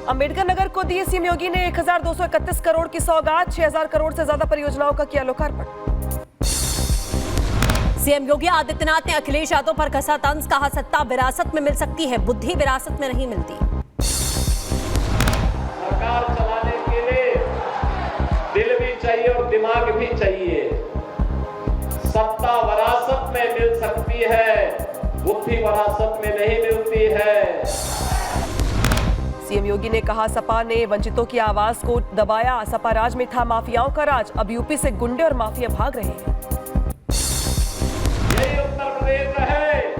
अंबेडकर नगर को दिए सीएम योगी ने 1231 करोड़ की सौगात, 6000 करोड़ से ज्यादा परियोजनाओं का किया लोकार्पण। सीएम योगी आदित्यनाथ ने अखिलेश यादव पर कसा तंज, कहा सत्ता विरासत में मिल सकती है, बुद्धि विरासत में नहीं मिलती। सरकार चलाने के लिए दिल भी चाहिए और दिमाग भी चाहिए। सत्ता विरासत में मिल सकती है, बुद्धि विरासत में नहीं मिलती है। सीएम योगी ने कहा सपा ने वंचितों की आवाज को दबाया, सपा राज में था माफियाओं का राज, अब यूपी से गुंडे और माफिया भाग रहे हैं। यही उत्तर प्रदेश है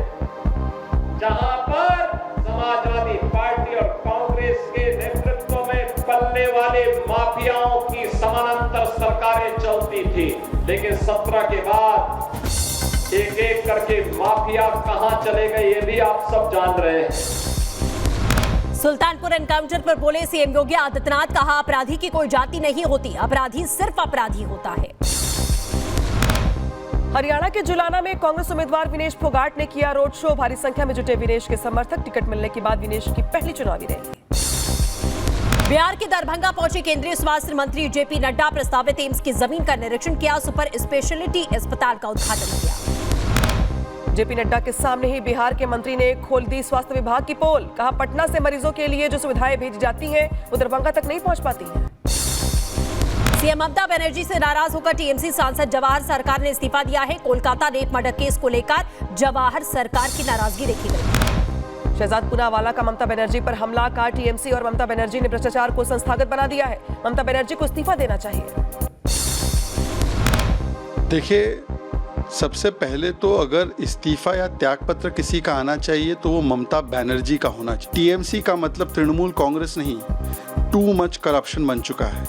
जहां पर समाजवादी पार्टी और कांग्रेस के नेतृत्व में पलने वाले माफियाओं की समानांतर सरकारें चलती थी, लेकिन 17 के बाद एक एक करके माफिया कहां चले गए ये भी आप सब जान रहे हैं। सुल्तानपुर एनकाउंटर पर बोले सीएम योगी आदित्यनाथ, कहा अपराधी की कोई जाति नहीं होती, अपराधी सिर्फ अपराधी होता है। हरियाणा के जुलाना में कांग्रेस उम्मीदवार विनेश फोगाट ने किया रोड शो, भारी संख्या में जुटे विनेश के समर्थक, टिकट मिलने के बाद विनेश की पहली चुनावी रैली। बिहार के दरभंगा पहुंचे केंद्रीय स्वास्थ्य मंत्री जेपी नड्डा, प्रस्तावित एम्स की जमीन का निरीक्षण किया, सुपर स्पेशलिटी अस्पताल का उद्घाटन किया। जेपी नड्डा के सामने ही बिहार के मंत्री ने खोल दी स्वास्थ्य विभाग की पोल, कहा पटना से मरीजों के लिए जो सुविधाएं भेजी जाती हैं वो दरभंगा तक नहीं पहुंच पाती हैं। सीएम ममता बनर्जी से नाराज होकर टीएमसी सांसद जवाहर सरकार ने इस्तीफा दिया है, कोलकाता रेप मर्डर केस को लेकर जवाहर सरकार की नाराजगी देखी गई। शहजाद पूनावाला का ममता बनर्जी पर हमला, कहा टीएमसी और ममता बनर्जी ने भ्रष्टाचार को संस्थागत बना दिया है, ममता बनर्जी को इस्तीफा देना चाहिए। देखिए, सबसे पहले तो अगर इस्तीफा या त्यागपत्र किसी का आना चाहिए तो वो ममता बनर्जी का होना चाहिए। टीएमसी का मतलब तृणमूल कांग्रेस नहीं, टू मच करप्शन बन चुका है।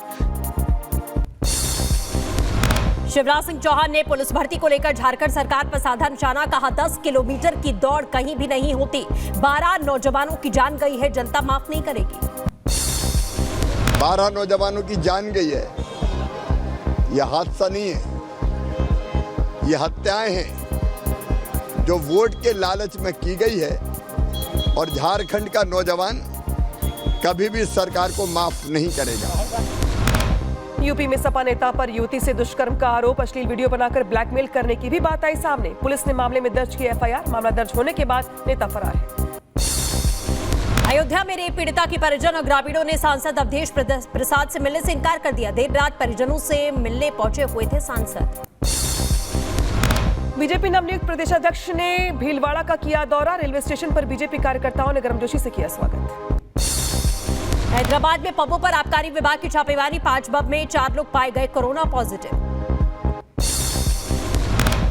शिवराज सिंह चौहान ने पुलिस भर्ती को लेकर झारखंड सरकार पर साधा निशाना, कहा 10 किलोमीटर की दौड़ कहीं भी नहीं होती, 12 नौजवानों की जान गई है, जनता माफ नहीं करेगी। 12 नौजवानों की जान गई है, यह हादसा नहीं है, ये हत्याएं हैं जो वोट के लालच में की गई है, और झारखंड का नौजवान कभी भी सरकार को माफ नहीं करेगा। यूपी में सपा नेता पर युवती से दुष्कर्म का आरोप, अश्लील वीडियो बनाकर ब्लैकमेल करने की भी बात आई सामने, पुलिस ने मामले में दर्ज की एफआईआर, मामला दर्ज होने के बाद नेता फरार है। अयोध्या में रेप पीड़िता की परिजन और ग्रामीणों ने सांसद अवधेश प्रसाद से मिलने से इनकार कर दिया, देर रात परिजनों से मिलने पहुंचे हुए थे सांसद। बीजेपी नवनियुक्त प्रदेशाध्यक्ष ने भीलवाड़ा का किया दौरा, रेलवे स्टेशन पर बीजेपी कार्यकर्ताओं ने गर्मजोशी से किया स्वागत। हैदराबाद में पबों पर आबकारी विभाग की छापेमारी, 5 पब में 4 लोग पाए गए कोरोना पॉजिटिव।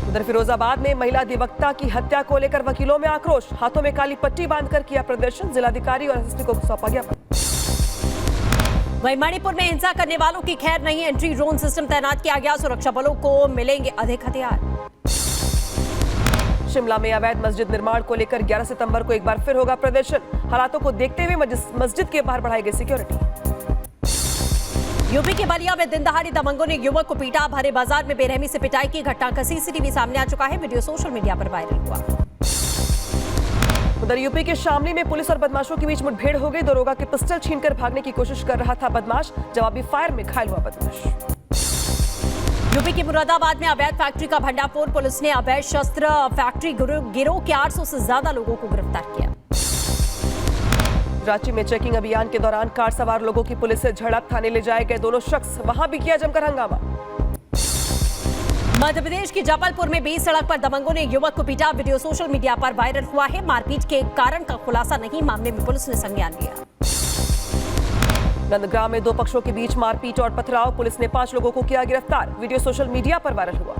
उधर फिरोजाबाद में महिला अधिवक्ता की हत्या को लेकर वकीलों में आक्रोश, हाथों में काली पट्टी बांधकर किया प्रदर्शन, जिलाधिकारी और एसपी को सौंपा ज्ञापन। वहीं मणिपुर में हिंसा करने वालों की खैर नहीं, एंट्री ड्रोन सिस्टम तैनात किया गया, सुरक्षा बलों को मिलेंगे अधिक हथियार। शिमला में अवैध मस्जिद निर्माण को लेकर 11 सितंबर को एक बार फिर होगा प्रदर्शन, हालातों को देखते हुए मस्जिद के बाहर बढ़ाई गई सिक्योरिटी। यूपी के बलिया में दिन दहाड़े दबंगों ने युवक को पीटा, भरे बाजार में बेरहमी से पिटाई की घटना का सीसीटीवी सामने आ चुका है, वीडियो सोशल मीडिया पर वायरल हुआ। उधर यूपी के शामली में पुलिस और बदमाशों के बीच मुठभेड़ हो गई, दरोगा की पिस्टल छीनकर भागने की कोशिश कर रहा था बदमाश, जवाबी फायर में घायल हुआ बदमाश। यूपी के मुरादाबाद में अवैध फैक्ट्री का भंडाफोड़, पुलिस ने अवैध शस्त्र फैक्ट्री गिरोह के 800 से ज्यादा लोगों को गिरफ्तार किया। रांची में चेकिंग अभियान के दौरान कार सवार लोगों की पुलिस से झड़प, थाने ले जाए गए दोनों शख्स, वहां भी किया जमकर हंगामा। मध्य प्रदेश की जबलपुर में 20 सड़क पर दबंगों ने युवक को पीटा, वीडियो सोशल मीडिया पर वायरल हुआ है, मारपीट के कारण का खुलासा नहीं, मामले में पुलिस ने संज्ञान लिया। नंदग्राम में 2 पक्षों के बीच मारपीट और पथराव, पुलिस ने 5 लोगों को किया गिरफ्तार, वीडियो सोशल मीडिया पर वायरल हुआ।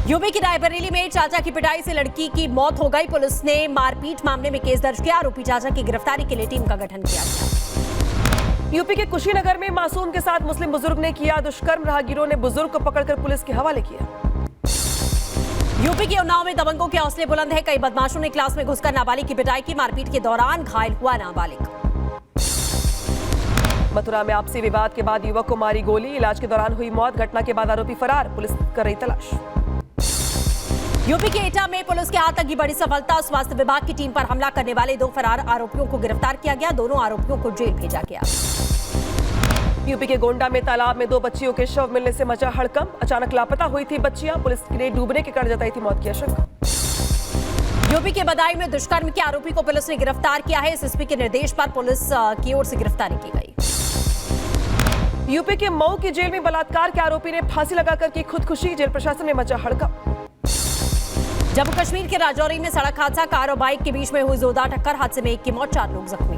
यूपी की रायबरेली में चाचा की पिटाई से लड़की की मौत हो गई, पुलिस ने मारपीट मामले में केस दर्ज किया, आरोपी चाचा की गिरफ्तारी के लिए टीम का गठन किया गया। यूपी के कुशीनगर में मासूम के साथ मुस्लिम बुजुर्ग ने किया दुष्कर्म, राहगीरों ने बुजुर्ग को पकड़कर पुलिस के हवाले किया। यूपी के उन्नाव में दबंगों के हौसले बुलंद है, कई बदमाशों ने क्लास में घुसकर नाबालिग की पिटाई की, मारपीट के दौरान घायल हुआ नाबालिग। मथुरा में आपसी विवाद के बाद युवक को मारी गोली, इलाज के दौरान हुई मौत, घटना के बाद आरोपी फरार, पुलिस कर रही तलाश। यूपी के एटा में पुलिस के हाथ लगी बड़ी सफलता। स्वास्थ्य विभाग की टीम पर हमला करने वाले 2 फरार आरोपियों को गिरफ्तार किया गया। दोनों आरोपियों को जेल भेजा गया। यूपी के गोंडा में तालाब में 2 बच्चियों के शव मिलने से मचा हड़कंप। अचानक लापता हुई थी बच्चियां। पुलिस ने डूबने के कारण जताई थी मौत की आशंका। यूपी के बदायूं में दुष्कर्म के आरोपी को पुलिस ने गिरफ्तार किया है। एसएसपी के निर्देश पर पुलिस की ओर से गिरफ्तारी की गई। यूपी के मऊ की जेल में बलात्कार के आरोपी ने फांसी लगाकर की खुदकुशी। जेल प्रशासन में मचा हड़कंप। जम्मू कश्मीर के राजौरी में सड़क हादसा। कार और बाइक के बीच में हुई जोरदार टक्कर। हादसे में 1 की मौत, 4 लोग जख्मी।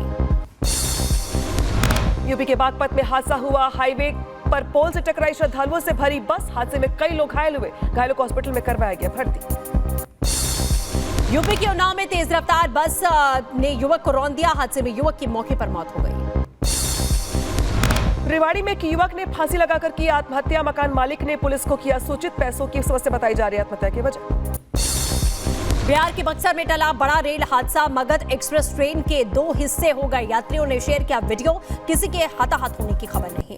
यूपी के बागपत में हादसा हुआ। हाईवे पर पोल से टकराई श्रद्धालुओं से भरी बस। हादसे में कई लोग घायल हुए। घायलों को हॉस्पिटल में करवाया गया भर्ती। यूपी के उन्नाव में तेज रफ्तार बस ने युवक को रौंद दिया। हादसे में युवक की मौके पर मौत हो गई। रेवाड़ी में एक युवक ने फांसी लगाकर की आत्महत्या। मकान मालिक ने पुलिस को किया सूचित। पैसों की समस्या बताई जा रही है आत्महत्या की वजह। बिहार के बक्सर में टला बड़ा रेल हादसा। मगध एक्सप्रेस ट्रेन के 2 हिस्से हो गए। यात्रियों ने शेयर किया वीडियो। किसी के हताहत होने की खबर नहीं।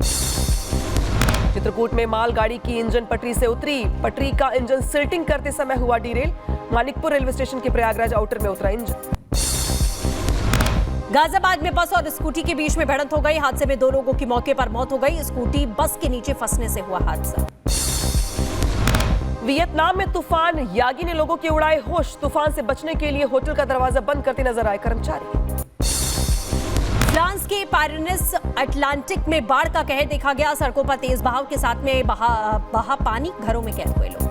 चित्रकूट में मालगाड़ी की इंजन पटरी से उतरी। पटरी का इंजन सिल्टिंग करते समय हुआ डीरेल। मानिकपुर रेलवे स्टेशन के प्रयागराज आउटर में उतरा इंजन। गाजियाबाद में बस और स्कूटी के बीच में भिड़ंत हो गई। हादसे में 2 लोगों की मौके पर मौत हो गई। स्कूटी बस के नीचे फंसने से हुआ हादसा। वियतनाम में तूफान यागी ने लोगों के उड़ाए होश। तूफान से बचने के लिए होटल का दरवाजा बंद करते नजर आए कर्मचारी। फ्रांस के पारिस अटलांटिक में बाढ़ का कहर देखा गया। सड़कों पर तेज बहाव के साथ में बहा पानी। घरों में कैद हुए लोग।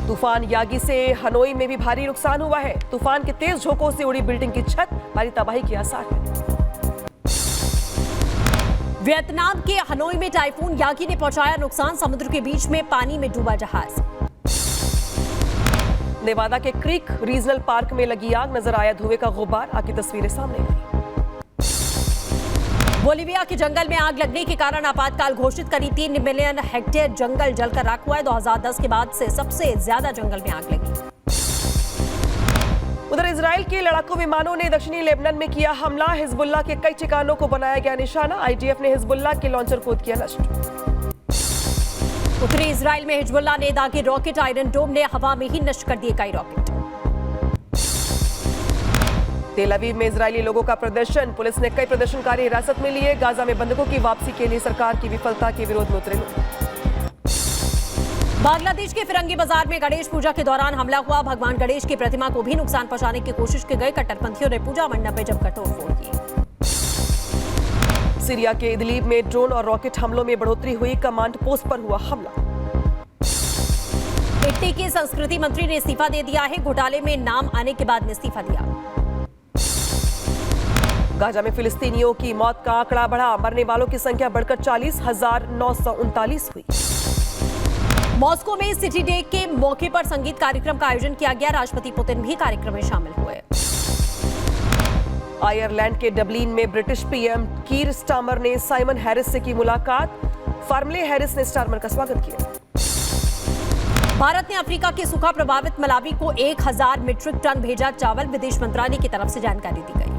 तूफान यागी से हनोई में भी भारी नुकसान हुआ है। तूफान के तेज झोंकों से उड़ी बिल्डिंग की छत। भारी तबाही के आसार हैं। वियतनाम के हनोई में टाइफून यागी ने पहुंचाया नुकसान। समुद्र के बीच में पानी में डूबा जहाज। नेवादा के क्रीक रीजनल पार्क में लगी आग। नजर आया धुएं का गुब्बार। आग की तस्वीरें सामने आई। बोलिविया के जंगल में आग लगने के कारण आपातकाल घोषित करी। 3 मिलियन हेक्टेयर जंगल जलकर राख हुआ है। 2010 के बाद से सबसे ज्यादा जंगल में आग लगी। उधर इजराइल के लड़ाकू विमानों ने दक्षिणी लेबनान में किया हमला। हिजबुल्लाह के कई ठिकानों को बनाया गया निशाना। आईडीएफ ने हिजबुल्लाह के लॉन्चर को किया नष्ट। उत्तरी इजराइल में हिजबुल्लाह ने दागे रॉकेट। आयरन डोम ने हवा में ही नष्ट कर दिए कई रॉकेट। तेल अवीव में इजरायली लोगों का प्रदर्शन। पुलिस ने कई प्रदर्शनकारी हिरासत में लिए। गाजा में बंधकों की वापसी के लिए सरकार की विफलता के विरोध में उतरे लोग। बांग्लादेश के फिरंगी बाजार में गणेश पूजा के दौरान हमला हुआ। भगवान गणेश की प्रतिमा को भी नुकसान पहुंचाने की कोशिश की गई। कट्टरपंथियों ने पूजा मंडप में जमकर तोड़फोड़ की। सीरिया के इदलीब में ड्रोन और रॉकेट हमलों में बढ़ोतरी हुई। कमांड पोस्ट पर हुआ हमला। इटली के संस्कृति मंत्री ने इस्तीफा दे दिया है। घोटाले में नाम आने के बाद ने इस्तीफा दिया। गाजा में फिलिस्तीनियों की मौत का आंकड़ा बढ़ा। मरने वालों की संख्या बढ़कर 40,939 हुई। मॉस्को में सिटी डे के मौके पर संगीत कार्यक्रम का आयोजन किया गया। राष्ट्रपति पुतिन भी कार्यक्रम में शामिल हुए। आयरलैंड के डबलिन में ब्रिटिश पीएम कीर स्टारमर ने साइमन हैरिस से की मुलाकात। फार्मले हैरिस ने स्टारमर का स्वागत किया। भारत ने अफ्रीका के सूखा प्रभावित मलावी को 1000 मीट्रिक टन भेजा चावल। विदेश मंत्रालय की तरफ से जानकारी दी गई।